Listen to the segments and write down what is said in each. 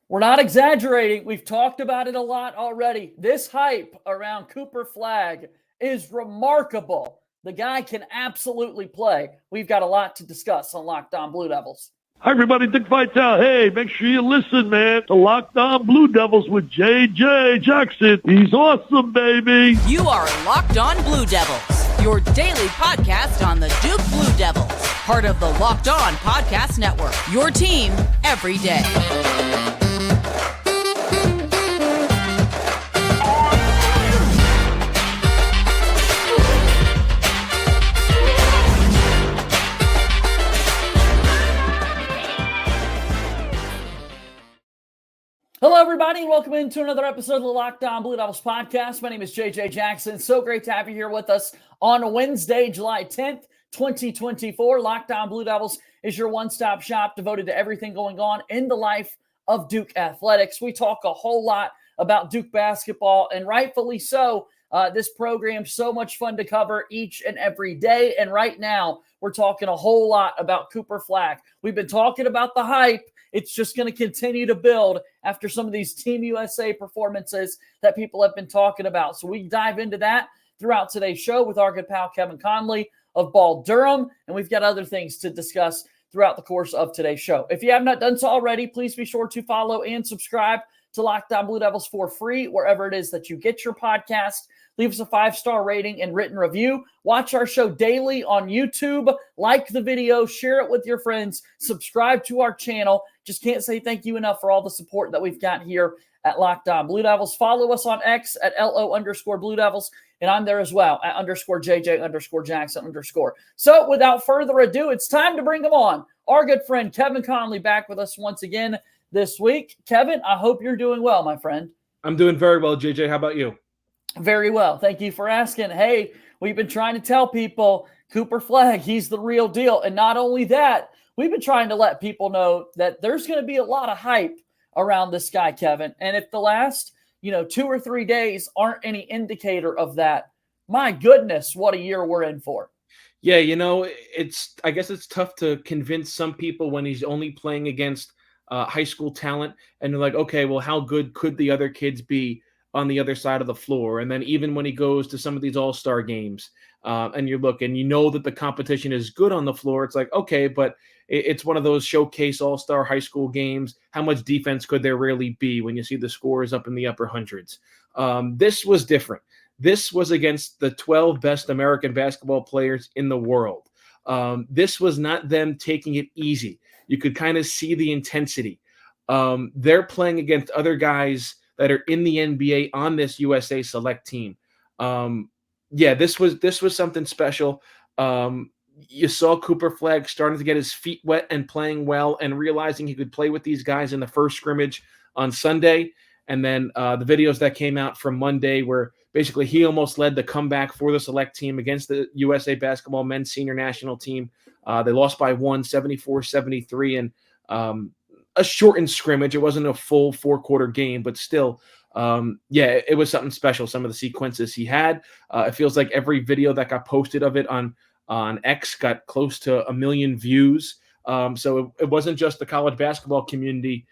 We're not exaggerating. We've talked about it a lot already. This hype around Cooper Flagg is remarkable. The guy can absolutely play. We've got a lot to discuss on Locked On Blue Devils. Hi, everybody. Dick Vitale. Hey, make sure you listen, man, to Locked On Blue Devils with J.J. Jackson. He's awesome, baby. You are Locked On Blue Devils, your daily podcast on the Duke Blue Devils, part of the Locked On Podcast Network, your team every day. Hello, everybody, and welcome into another episode of the Locked On Blue Devils podcast. My name is JJ Jackson. So great to have you here with us on Wednesday, July 10th, 2024. Locked On Blue Devils is your one-stop shop devoted to everything going on in the life of Duke athletics. We talk a whole lot about Duke basketball, and rightfully so. This program's so much fun to cover each and every day, and right now we're talking a whole lot about Cooper Flagg. We've been talking about the hype. It's just going to continue to build after some of these Team USA performances that people have been talking about. So we dive into that throughout today's show with our good pal Kevin Connelly of Ball Durham, and we've got other things to discuss throughout the course of today's show. If you have not done so already, please be sure to follow and subscribe to Locked On Blue Devils for free wherever it is that you get your podcast. Leave us a 5-star rating and written review. Watch our show daily on YouTube. Like the video, share it with your friends, subscribe to our channel. Just can't say thank you enough for all the support that we've got here at Locked On Blue Devils. Follow us on X at LO_Blue Devils, and I'm there as well at _JJ_Jackson_. So without further ado, it's time to bring them on. Our good friend Kevin Connelly back with us once again this week. Kevin, I hope you're doing well, my friend. I'm doing very well, JJ. How about you? Very well. Thank you for asking. Hey, we've been trying to tell people Cooper Flagg, he's the real deal. And not only that, we've been trying to let people know that there's going to be a lot of hype around this guy, Kevin. And if the last, 2 or 3 days aren't any indicator of that, my goodness, what a year we're in for. Yeah, I guess it's tough to convince some people when he's only playing against high school talent. And they're like, okay, well, how good could the other kids be on the other side of the floor? And then even when he goes to some of these all-star games and you look and you know that the competition is good on the floor, it's like, okay, but it's one of those showcase all-star high school games. How much defense could there really be when you see the scores up in the upper hundreds? This was different. This was against the 12 best American basketball players in the world. This was not them taking it easy. You could kind of see the intensity. They're playing against other guys that are in the NBA on this USA select team. This was something special. You saw Cooper Flagg starting to get his feet wet and playing well and realizing he could play with these guys in the first scrimmage on Sunday. And then the videos that came out from Monday where basically he almost led the comeback for the select team against the USA basketball men's senior national team. They lost by 74-73 and a shortened scrimmage. It wasn't a full 4-quarter game, but still, it was something special. Some of the sequences he had, it feels like every video that got posted of it on X got close to 1 million views. So it wasn't just the college basketball community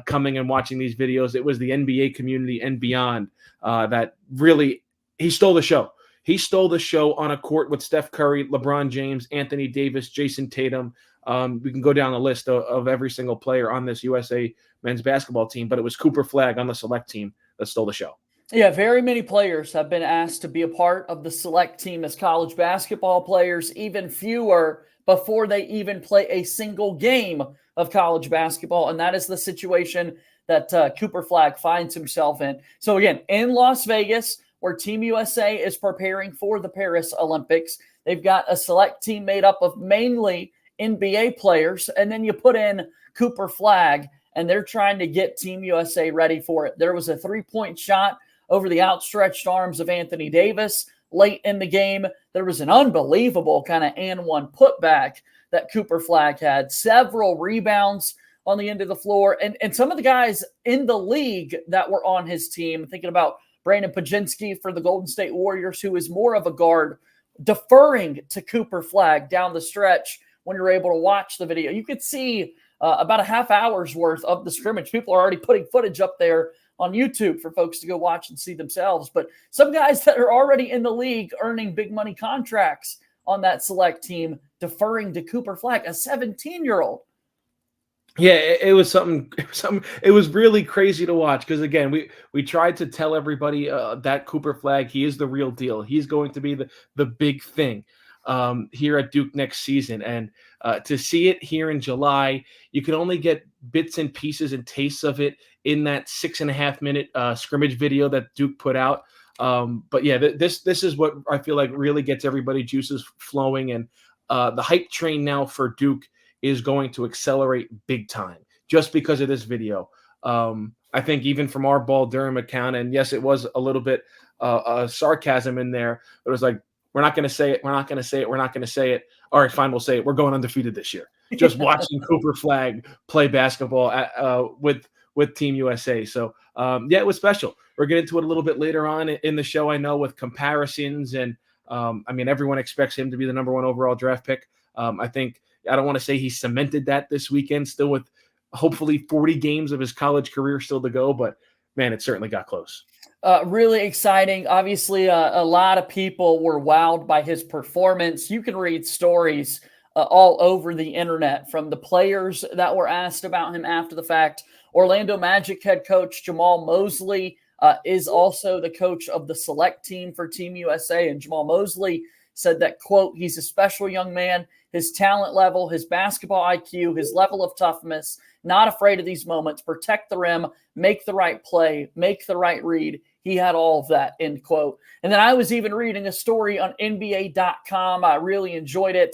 coming and watching these videos. It was the NBA community and beyond that really, he stole the show. He stole the show on a court with Steph Curry, LeBron James, Anthony Davis, Jason Tatum. We can go down the list of every single player on this USA men's basketball team, but it was Cooper Flagg on the select team that stole the show. Yeah, very many players have been asked to be a part of the select team as college basketball players, even fewer before they even play a single game of college basketball, and that is the situation that Cooper Flagg finds himself in. So again, in Las Vegas, where Team USA is preparing for the Paris Olympics, they've got a select team made up of mainly NBA players, and then you put in Cooper Flagg, and they're trying to get Team USA ready for it. There was a 3-point shot over the outstretched arms of Anthony Davis late in the game. There was an unbelievable kind of and one putback that Cooper Flagg had, several rebounds on the end of the floor, and some of the guys in the league that were on his team, thinking about Brandon Pajinski for the Golden State Warriors, who is more of a guard, deferring to Cooper Flagg down the stretch when you're able to watch the video. You could see about a half hour's worth of the scrimmage. People are already putting footage up there on YouTube for folks to go watch and see themselves. But some guys that are already in the league earning big money contracts on that select team deferring to Cooper Flagg, a 17-year-old. Yeah, it was something. It was really crazy to watch because again, we tried to tell everybody that Cooper Flagg, he is the real deal. He's going to be the big thing here at Duke next season, and to see it here in July, you can only get bits and pieces and tastes of it in that 6.5-minute scrimmage video that Duke put out. But yeah, this is what I feel like really gets everybody juices flowing, and the hype train now for Duke is going to accelerate big time just because of this video. I think even from our Ball Durham account, and yes, it was a little bit sarcasm in there, but it was like, we're not going to say it. We're not going to say it. We're not going to say it. All right, fine. We'll say it. We're going undefeated this year. Just watching Cooper Flagg play basketball with Team USA. So yeah, it was special. We'll get into it a little bit later on in the show, I know, with comparisons. And I mean, everyone expects him to be the number 1 overall draft pick. I don't want to say he cemented that this weekend, still with hopefully 40 games of his college career still to go, but man, it certainly got close. Really exciting. Obviously, a lot of people were wowed by his performance. You can read stories all over the internet from the players that were asked about him after the fact. Orlando Magic head coach Jamal Mosley is also the coach of the select team for Team USA, and Jamal Mosley said that, quote, he's a special young man. His talent level, his basketball IQ, his level of toughness, not afraid of these moments, protect the rim, make the right play, make the right read. He had all of that, end quote. And then I was even reading a story on NBA.com. I really enjoyed it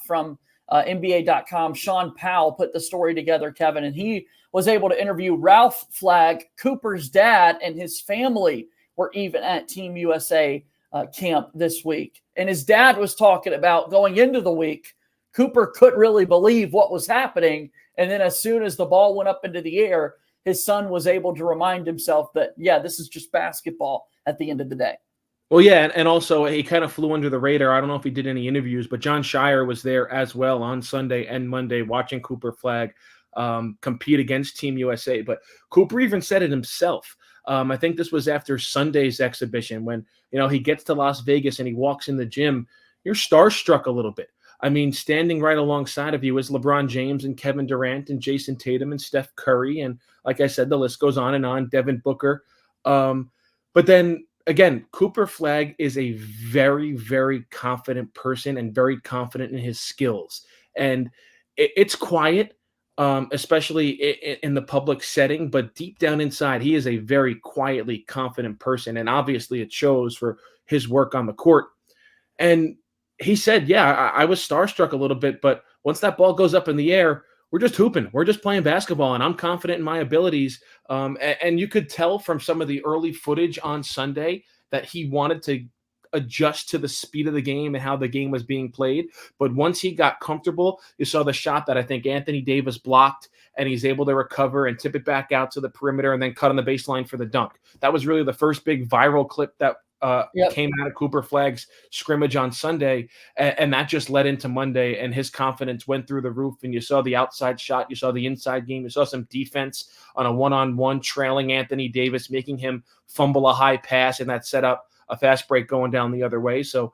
from NBA.com. Sean Powell put the story together, Kevin, and he was able to interview Ralph Flagg, Cooper's dad, and his family were even at Team USA camp this week. And his dad was talking about going into the week, Cooper couldn't really believe what was happening. And then as soon as the ball went up into the air, his son was able to remind himself that, yeah, this is just basketball at the end of the day. Well, yeah, and also he kind of flew under the radar. I don't know if he did any interviews, but John Shire was there as well on Sunday and Monday watching Cooper Flagg compete against Team USA. But Cooper even said it himself. I think this was after Sunday's exhibition when, he gets to Las Vegas and he walks in the gym. You're starstruck a little bit. I mean, standing right alongside of you is LeBron James and Kevin Durant and Jason Tatum and Steph Curry. And like I said, the list goes on and on, Devin Booker. But then again, Cooper Flagg is a very, very confident person and very confident in his skills. And it's quiet, especially in the public setting, but deep down inside, he is a very quietly confident person. And obviously it shows for his work on the court. And he said, yeah, I was starstruck a little bit, but once that ball goes up in the air, we're just hooping. We're just playing basketball, and I'm confident in my abilities. And you could tell from some of the early footage on Sunday that he wanted to adjust to the speed of the game and how the game was being played. But once he got comfortable, you saw the shot that I think Anthony Davis blocked, and he's able to recover and tip it back out to the perimeter and then cut on the baseline for the dunk. That was really the first big viral clip that came out of Cooper Flagg's scrimmage on Sunday, and that just led into Monday, and his confidence went through the roof, and you saw the outside shot, you saw the inside game, you saw some defense on a one-on-one trailing Anthony Davis, making him fumble a high pass, and that set up a fast break going down the other way. So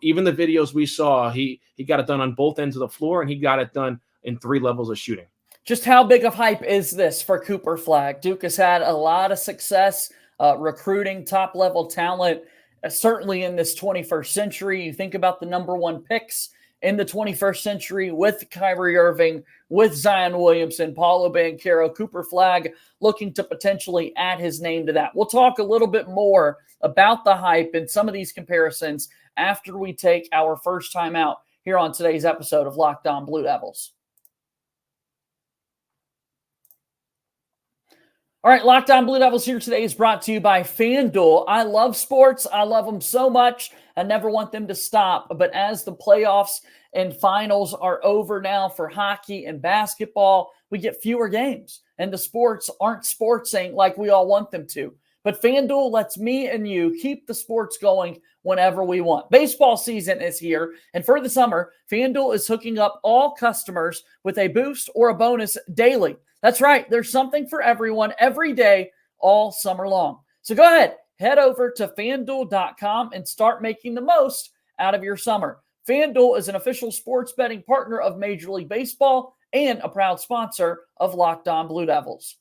even the videos we saw, he got it done on both ends of the floor, and he got it done in 3 levels of shooting. Just how big of hype is this for Cooper Flagg? Duke has had a lot of success recruiting top-level talent, certainly in this 21st century. You think about the number 1 picks in the 21st century with Kyrie Irving, with Zion Williamson, Paulo Banchero, Cooper Flagg looking to potentially add his name to that. We'll talk a little bit more about the hype and some of these comparisons after we take our first time out here on today's episode of Locked On Blue Devils. All right, Locked On Blue Devils here today is brought to you by FanDuel. I love sports. I love them so much. I never want them to stop. But as the playoffs and finals are over now for hockey and basketball, we get fewer games. And the sports aren't sportsing like we all want them to. But FanDuel lets me and you keep the sports going whenever we want. Baseball season is here, and for the summer, FanDuel is hooking up all customers with a boost or a bonus daily. That's right. There's something for everyone every day, all summer long. So go ahead, head over to FanDuel.com and start making the most out of your summer. FanDuel is an official sports betting partner of Major League Baseball and a proud sponsor of Locked On Blue Devils.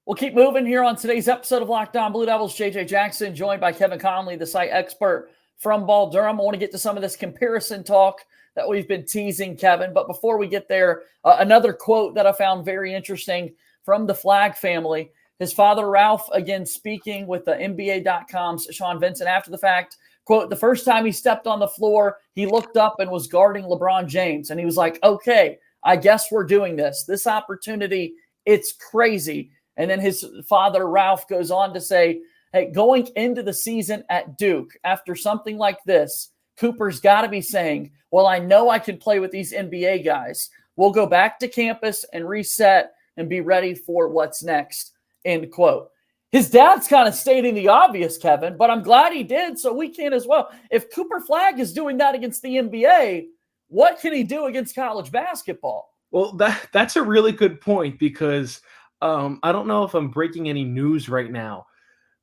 We'll keep moving here on today's episode of Locked On Blue Devils. JJ Jackson, joined by Kevin Connelly, the site expert from Ball Durham. I want to get to some of this comparison talk that we've been teasing, Kevin. But before we get there, another quote that I found very interesting from the Flagg family. His father, Ralph, again, speaking with the NBA.com's Sean Vincent after the fact, quote, the first time he stepped on the floor, he looked up and was guarding LeBron James. And he was like, okay, I guess we're doing this. This opportunity, it's crazy. And then his father, Ralph, goes on to say, hey, going into the season at Duke, after something like this, Cooper's got to be saying, well, I know I can play with these NBA guys. We'll go back to campus and reset and be ready for what's next, end quote. His dad's kind of stating the obvious, Kevin, but I'm glad he did, so we can as well. If Cooper Flagg is doing that against the NBA, what can he do against college basketball? Well, that's a really good point because I don't know if I'm breaking any news right now.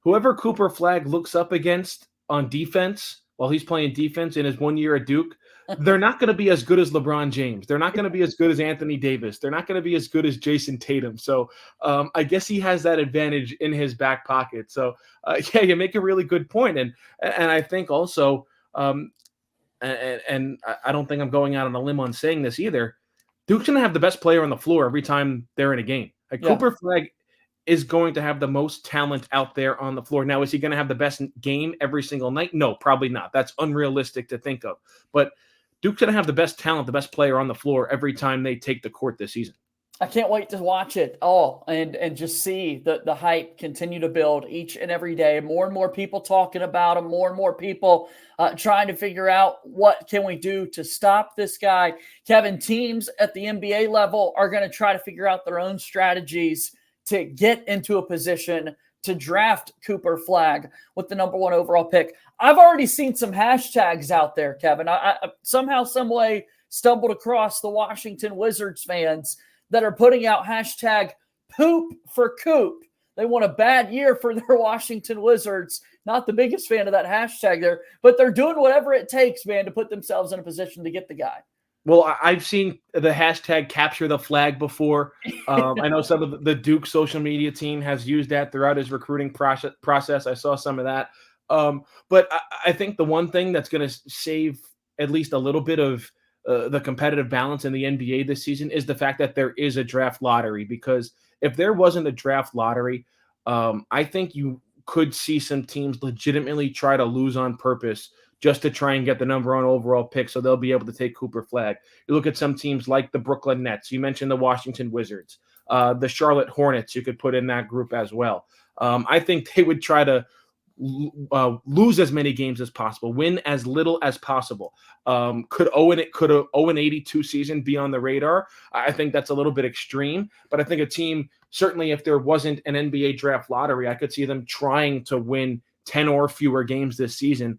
Whoever Cooper Flagg looks up against on defense while he's playing defense in his 1 year at Duke, they're not going to be as good as LeBron James. They're not going to be as good as Anthony Davis. They're not going to be as good as Jason Tatum. So I guess he has that advantage in his back pocket. So yeah, you make a really good point. And I think also, and I don't think I'm going out on a limb on saying this either, Duke's going to have the best player on the floor every time they're in a game. Like Cooper Flagg is going to have the most talent out there on the floor. Now, is he going to have the best game every single night? No, probably not. That's unrealistic to think of. But Duke's going to have the best talent, the best player on the floor every time they take the court this season. I can't wait to watch it all and just see the hype continue to build each and every day. More and more people talking about him, more and more people trying to figure out what can we do to stop this guy. Kevin, teams at the NBA level are going to try to figure out their own strategies to get into a position to draft Cooper Flagg with the number 1 overall pick. I've already seen some hashtags out there, Kevin. I somehow, some way stumbled across the Washington Wizards fans that are putting out hashtag poop for Coop. They want a bad year for their Washington Wizards. Not the biggest fan of that hashtag there, but they're doing whatever it takes, man, to put themselves in a position to get the guy. Well, I've seen the hashtag capture the flag before. I know some of the Duke social media team has used that throughout his recruiting process. I saw some of that. But I think the one thing that's going to save at least a little bit of the competitive balance in the NBA this season is the fact that there is a draft lottery, because if there wasn't a draft lottery, I think you could see some teams legitimately try to lose on purpose just to try and get the number 1 overall pick so they'll be able to take Cooper Flagg. You look at some teams like the Brooklyn Nets. You mentioned the Washington Wizards, the Charlotte Hornets you could put in that group as well. I think they would try to lose as many games as possible, win as little as possible. Could a 0-82 season be on the radar? I think that's a little bit extreme, but I think a team, certainly if there wasn't an NBA draft lottery, I could see them trying to win 10 or fewer games this season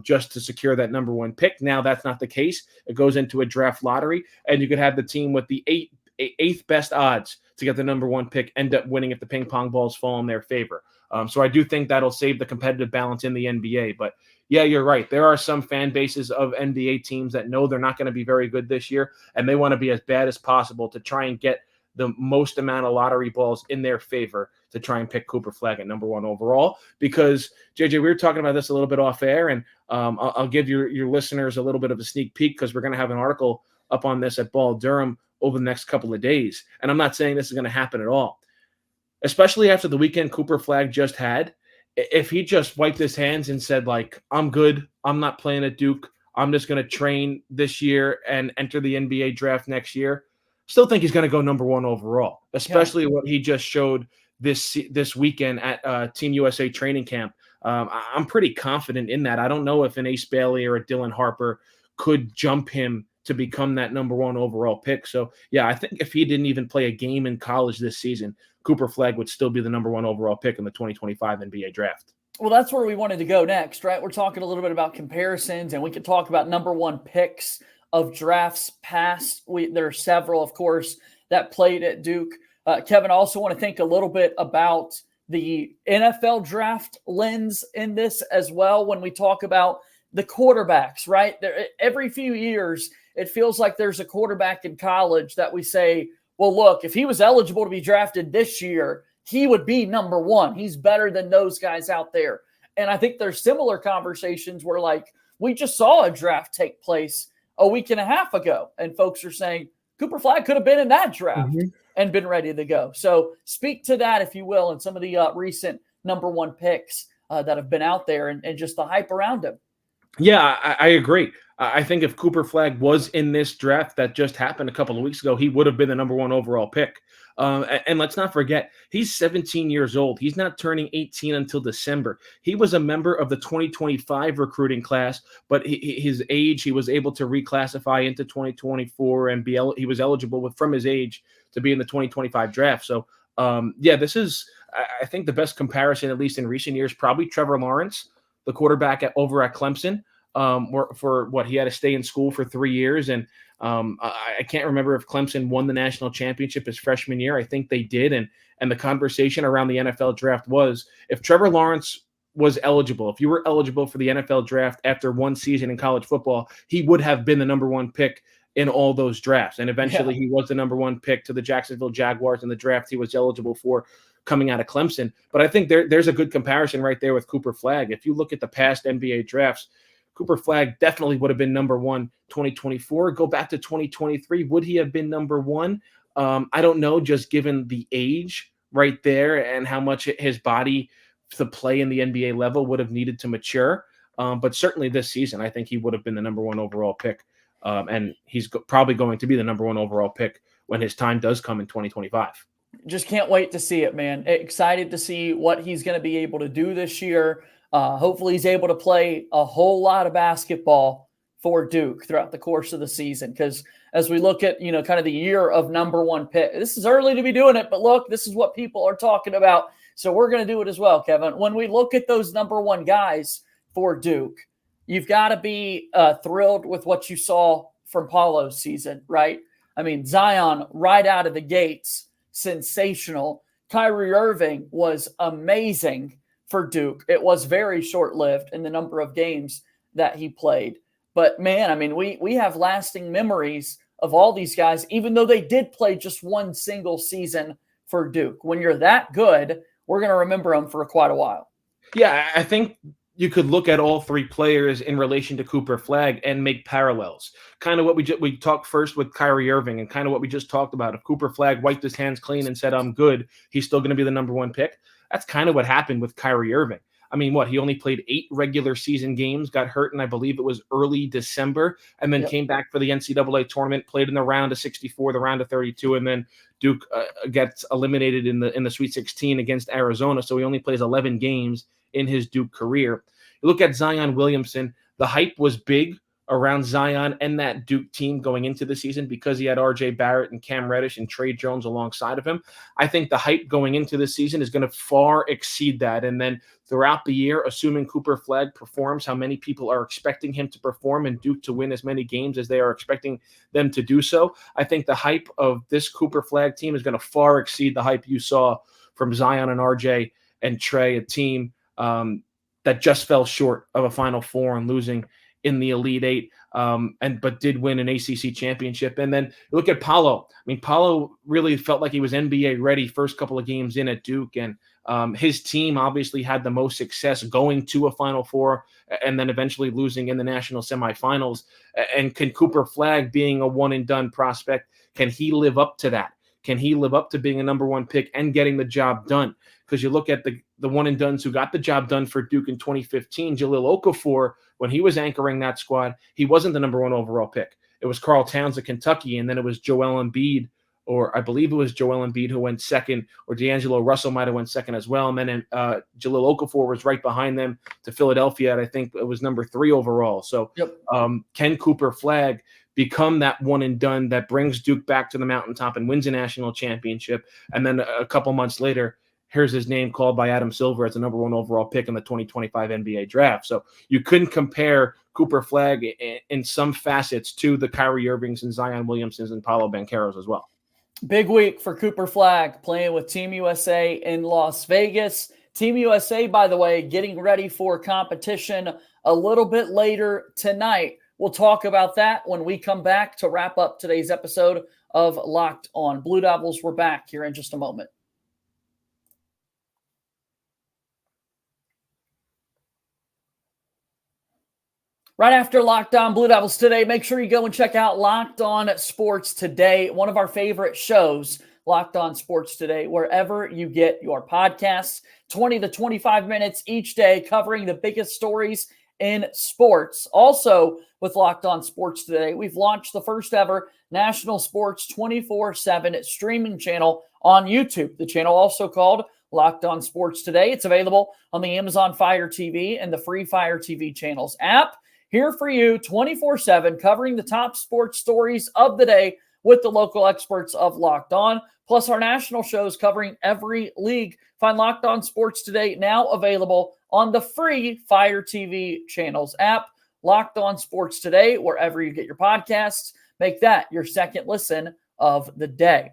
just to secure that number 1 pick. Now that's not the case. It goes into a draft lottery, and you could have the team with the eighth best odds to get the number 1 pick end up winning if the ping pong balls fall in their favor. So I do think that'll save the competitive balance in the NBA. But yeah, you're right. There are some fan bases of NBA teams that know they're not going to be very good this year, and they want to be as bad as possible to try and get the most amount of lottery balls in their favor to try and pick Cooper Flagg at number 1 overall. Because, JJ, we were talking about this a little bit off air, and I'll give your listeners a little bit of a sneak peek because we're going to have an article up on this at Ball Durham over the next couple of days. And I'm not saying this is going to happen at all. Especially after the weekend Cooper Flagg just had, if he just wiped his hands and said, like, I'm good, I'm not playing at Duke, I'm just going to train this year and enter the NBA draft next year, still think he's going to go number 1 overall, especially what he just showed this weekend at Team USA training camp. I'm pretty confident in that. I don't know if an Ace Bailey or a Dylan Harper could jump him to become that number 1 overall pick. So, yeah, I think if he didn't even play a game in college this season, Cooper Flagg would still be the number 1 overall pick in the 2025 NBA draft. Well, that's where we wanted to go next, right? We're talking a little bit about comparisons, and we could talk about number 1 picks of drafts past. There are several, of course, that played at Duke. Kevin, I also want to think a little bit about the NFL draft lens in this as well when we talk about the quarterbacks, right? Every few years, it feels like there's a quarterback in college that we say, well, look, if he was eligible to be drafted this year, he would be number 1. He's better than those guys out there. And I think there's similar conversations where, like, we just saw a draft take place a week and a half ago, and folks are saying Cooper Flagg could have been in that draft and been ready to go. So speak to that, if you will, and some of the recent number 1 picks that have been out there and just the hype around him. Yeah, I agree. I think if Cooper Flagg was in this draft that just happened a couple of weeks ago, he would have been the number 1 overall pick. And let's not forget, he's 17 years old. He's not turning 18 until December. He was a member of the 2025 recruiting class, but his age, he was able to reclassify into 2024 and he was eligible from his age to be in the 2025 draft. So, this is, I think, the best comparison, at least in recent years, probably Trevor Lawrence, the quarterback over at Clemson, for what he had to stay in school for 3 years. And I can't remember if Clemson won the national championship his freshman year. I think they did. And the conversation around the NFL draft was, if Trevor Lawrence was eligible, if you were eligible for the NFL draft after 1 season in college football, he would have been the number 1 pick in all those drafts. And eventually he was the number 1 pick to the Jacksonville Jaguars in the draft he was eligible for coming out of Clemson. But I think there's a good comparison right there with Cooper Flagg. If you look at the past NBA drafts, Cooper Flagg definitely would have been number 1 2024. Go back to 2023. Would he have been number 1? I don't know, just given the age right there and how much his body to play in the NBA level would have needed to mature. But certainly this season, I think he would have been the number 1 overall pick. And he's probably going to be the number 1 overall pick when his time does come in 2025. Just can't wait to see it, man. Excited to see what he's going to be able to do this year. Hopefully he's able to play a whole lot of basketball for Duke throughout the course of the season. Because as we look at, kind of the year of number 1 pick, this is early to be doing it, but look, this is what people are talking about. So we're going to do it as well, Kevin. When we look at those number 1 guys for Duke, you've got to be thrilled with what you saw from Paulo's season, right? I mean, Zion right out of the gates, sensational. Kyrie Irving was amazing for Duke. It was very short-lived in the number of games that he played. But, man, I mean, we have lasting memories of all these guys, even though they did play just 1 single season for Duke. When you're that good, we're going to remember them for quite a while. Yeah, I think you could look at all 3 players in relation to Cooper Flagg and make parallels. Kind of what we talked first with Kyrie Irving and kind of what we just talked about. If Cooper Flagg wiped his hands clean and said, I'm good, he's still going to be the number 1 pick. That's kind of what happened with Kyrie Irving. I mean, he only played 8 regular season games, got hurt, and I believe it was early December, and then came back for the NCAA tournament, played in the round of 64, the round of 32, and then Duke gets eliminated in the Sweet 16 against Arizona. So he only plays 11 games in his Duke career. You look at Zion Williamson, the hype was big around Zion and that Duke team going into the season because he had R.J. Barrett and Cam Reddish and Trey Jones alongside of him. I think the hype going into the season is going to far exceed that. And then throughout the year, assuming Cooper Flagg performs how many people are expecting him to perform and Duke to win as many games as they are expecting them to do so, I think the hype of this Cooper Flagg team is going to far exceed the hype you saw from Zion and R.J. and Trey, a team that just fell short of a Final Four and losing in the Elite Eight, but did win an ACC championship. And then look at Paolo. I mean, Paolo really felt like he was NBA ready first couple of games in at Duke, and his team obviously had the most success going to a Final Four and then eventually losing in the national semifinals. And can Cooper Flagg, being a one-and-done prospect, can he live up to that? Can he live up to being a number 1 pick and getting the job done? Because you look at the one-and-dones who got the job done for Duke in 2015, Jahlil Okafor, when he was anchoring that squad, he wasn't the number 1 overall pick. It was Karl Towns of Kentucky, and then it was Joel Embiid, or I believe it was Joel Embiid who went second, or D'Angelo Russell might have went second as well. And then Jahlil Okafor was right behind them to Philadelphia, and I think it was number 3 overall. So can Cooper Flagg become that one and done that brings Duke back to the mountaintop and wins a national championship. And then a couple months later, here's his name called by Adam Silver as the number 1 overall pick in the 2025 NBA draft. So you couldn't compare Cooper Flagg in some facets to the Kyrie Irvings and Zion Williamsons and Paolo Bancheros as well. Big week for Cooper Flagg playing with Team USA in Las Vegas. Team USA, by the way, getting ready for competition a little bit later tonight. We'll talk about that when we come back to wrap up today's episode of Locked On Blue Devils. We're back here in just a moment. Right after Locked On Blue Devils today, make sure you go and check out Locked On Sports Today, one of our favorite shows, Locked On Sports Today, wherever you get your podcasts. 20 to 25 minutes each day covering the biggest stories in sports. Also, with Locked On Sports Today, we've launched the first ever national sports 24/7 streaming channel on YouTube. The channel also called Locked On Sports Today. It's available on the Amazon Fire TV and the free Fire TV channels app. Here for you 24/7, covering the top sports stories of the day with the local experts of Locked On, plus our national shows covering every league. Find Locked On Sports Today now available on the free Fire TV channels app. Locked On Sports Today, wherever you get your podcasts. Make that your second listen of the day.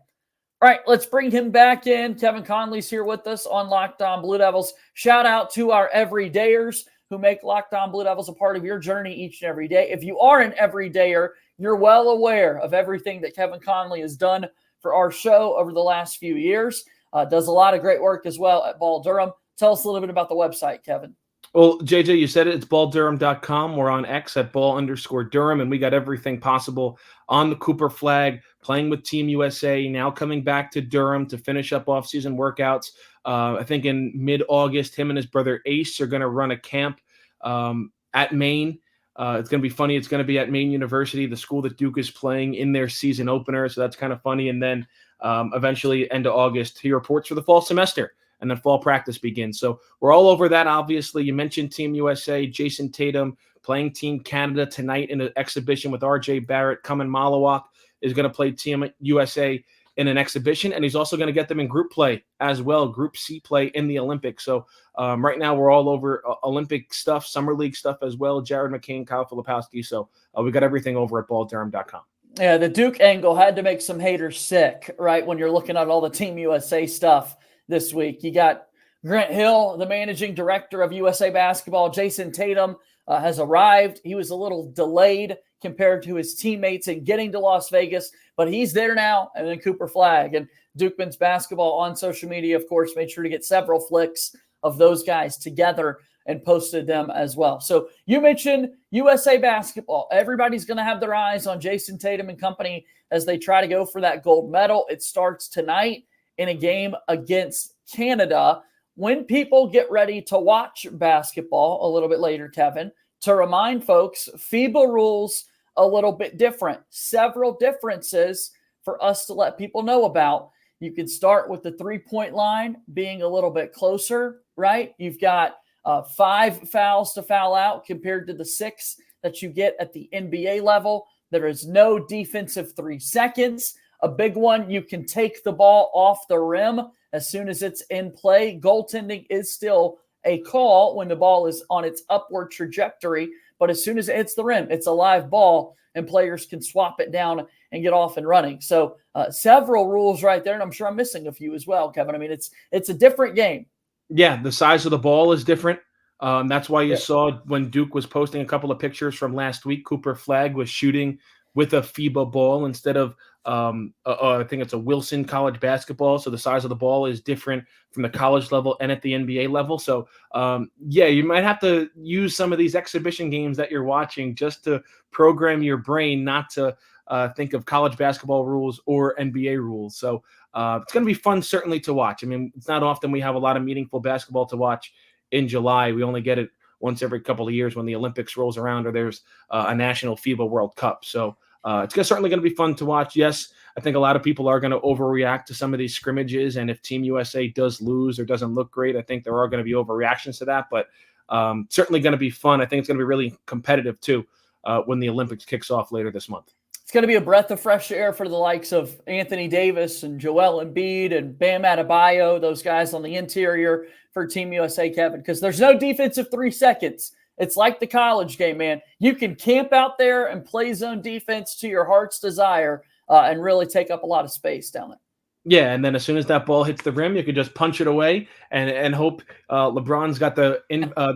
All right, let's bring him back in. Kevin Connelly's here with us on Locked On Blue Devils. Shout out to our everydayers who make Locked On Blue Devils a part of your journey each and every day. If you are an everydayer, you're well aware of everything that Kevin Connelly has done for our show over the last few years. Does a lot of great work as well at Ball Durham. Tell us a little bit about the website, Kevin. Well, JJ, you said it. It's balldurham.com. We're on X at ball_Durham, and we got everything possible on the Cooper Flagg, playing with Team USA, now coming back to Durham to finish up off-season workouts. I think in mid-August, him and his brother Ace are going to run a camp at Maine. It's going to be funny. It's going to be at Maine University, the school that Duke is playing in their season opener. So that's kind of funny. And then eventually, end of August, he reports for the fall semester. And then fall practice begins. So we're all over that, obviously. You mentioned Team USA, Jason Tatum playing Team Canada tonight in an exhibition with RJ Barrett. Kaman Malawak is going to play Team USA in an exhibition, and he's also going to get them in group play as well, Group C play in the Olympics. So right now we're all over Olympic stuff, Summer League stuff as well, Jared McCain, Kyle Filipowski. So we got everything over at balldurham.com. Yeah, the Duke angle had to make some haters sick, right, when you're looking at all the Team USA stuff this week. You got Grant Hill, the managing director of USA Basketball. Jason Tatum has arrived. He was a little delayed compared to his teammates in getting to Las Vegas, but he's there now. And then Cooper Flagg and Duke men's basketball on social media, of course, made sure to get several flicks of those guys together and posted them as well. So you mentioned USA Basketball. Everybody's going to have their eyes on Jason Tatum and company as they try to go for that gold medal. It starts tonight in a game against Canada. When people get ready to watch basketball a little bit later, Kevin, to remind folks, FIBA rules a little bit different. Several differences for us to let people know about. You can start with the three-point line being a little bit closer, right? You've got 5 fouls to foul out compared to the 6 that you get at the NBA level. There is no defensive 3 seconds. A big one, you can take the ball off the rim as soon as it's in play. Goaltending is still a call when the ball is on its upward trajectory, but as soon as it hits the rim, it's a live ball and players can swap it down and get off and running. So several rules right there, and I'm sure I'm missing a few as well, Kevin. I mean, it's a different game. Yeah, the size of the ball is different. That's why you saw when Duke was posting a couple of pictures from last week, Cooper Flagg was shooting with a FIBA ball instead of I think it's a Wilson college basketball. So the size of the ball is different from the college level and at the NBA level. So you might have to use some of these exhibition games that you're watching just to program your brain not to think of college basketball rules or NBA rules. So it's going to be fun, certainly, to watch. I mean, it's not often we have a lot of meaningful basketball to watch in July. We only get it once every couple of years when the Olympics rolls around or there's a national FIBA World Cup. So it's certainly going to be fun to watch. Yes, I think a lot of people are going to overreact to some of these scrimmages. And if Team USA does lose or doesn't look great, I think there are going to be overreactions to that. But certainly going to be fun. I think it's going to be really competitive, too, when the Olympics kicks off later this month. going to be a breath of fresh air for the likes of Anthony Davis and Joel Embiid and Bam Adebayo, those guys on the interior for Team USA, Kevin, because there's no defensive 3 seconds. It's like the college game, man. You can camp out there and play zone defense to your heart's desire and really take up a lot of space down there. Yeah, and then as soon as that ball hits the rim, you could just punch it away and hope LeBron's got the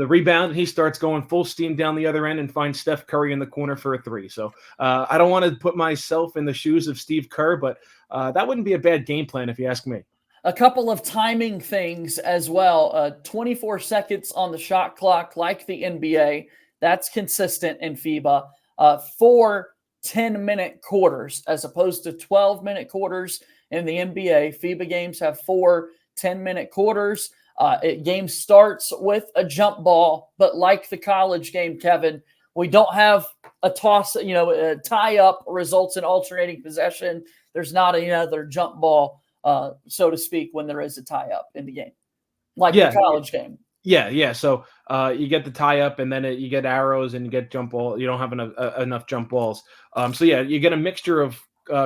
rebound and he starts going full steam down the other end and finds Steph Curry in the corner for a 3. So I don't want to put myself in the shoes of Steve Kerr, but that wouldn't be a bad game plan if you ask me. A couple of timing things as well. 24 seconds on the shot clock like the NBA. That's consistent in FIBA. 4 10-minute quarters as opposed to 12-minute quarters in the NBA. FIBA games have 4 10-minute quarters. Game starts with a jump ball, but like the college game, Kevin, we don't have a toss, a tie-up results in alternating possession. There's not another jump ball, so to speak, when there is a tie-up in the game, like the college game. Yeah. So you get the tie-up, and then you get arrows, and you get jump ball. You don't have enough jump balls. You get a mixture of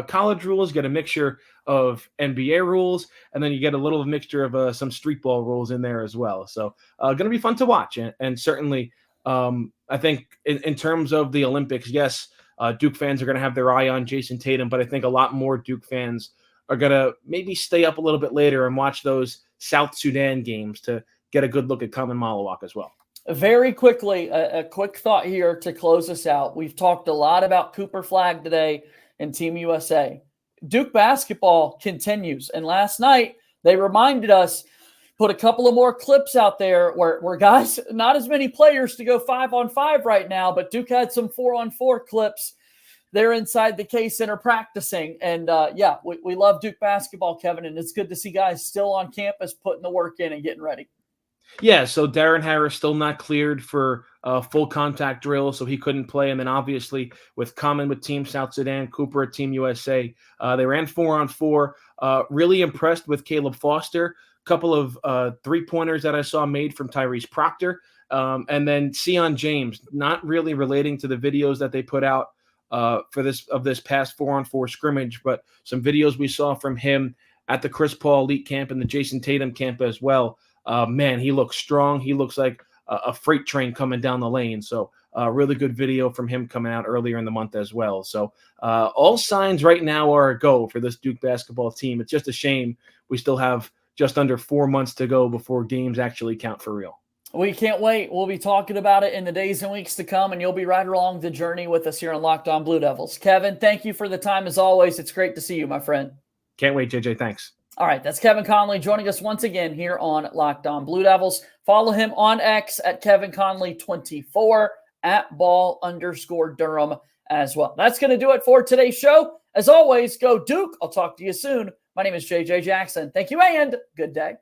college rules, get a mixture of NBA rules, and then you get a little mixture of some street ball rules in there as well. So going to be fun to watch. And certainly I think in terms of the Olympics, yes, Duke fans are going to have their eye on Jason Tatum, but I think a lot more Duke fans are going to maybe stay up a little bit later and watch those South Sudan games to get a good look at Common Malawak as well. Very quickly, a quick thought here to close us out. We've talked a lot about Cooper Flagg today and Team USA. Duke basketball continues. And last night, they reminded us, put a couple of more clips out there where guys, not as many players to go 5-on-5 right now, but Duke had some 4-on-4 clips. They're inside the K Center practicing. And we love Duke basketball, Kevin, and it's good to see guys still on campus putting the work in and getting ready. Yeah, so Darren Harris still not cleared for full contact drill, so he couldn't play. And then obviously with Common with Team South Sudan, Cooper at Team USA, they ran 4-on-4. Really impressed with Caleb Foster. A couple of 3-pointers that I saw made from Tyrese Proctor. And then Sion James, not really relating to the videos that they put out for this past 4-on-4 scrimmage, but some videos we saw from him at the Chris Paul Elite Camp and the Jason Tatum Camp as well. Man, he looks strong. He looks like a freight train coming down the lane. So really good video from him coming out earlier in the month as well. So all signs right now are a go for this Duke basketball team. It's just a shame we still have just under 4 months to go before games actually count for real. We can't wait. We'll be talking about it in the days and weeks to come, and you'll be right along the journey with us here on Locked On Blue Devils. Kevin, thank you for the time as always. It's great to see you, my friend. Can't wait, JJ. Thanks. All right, that's Kevin Connelly joining us once again here on Locked On Blue Devils. Follow him on X at Kevin Connelly24, at @ball_Durham as well. That's going to do it for today's show. As always, go Duke. I'll talk to you soon. My name is JJ Jackson. Thank you and good day.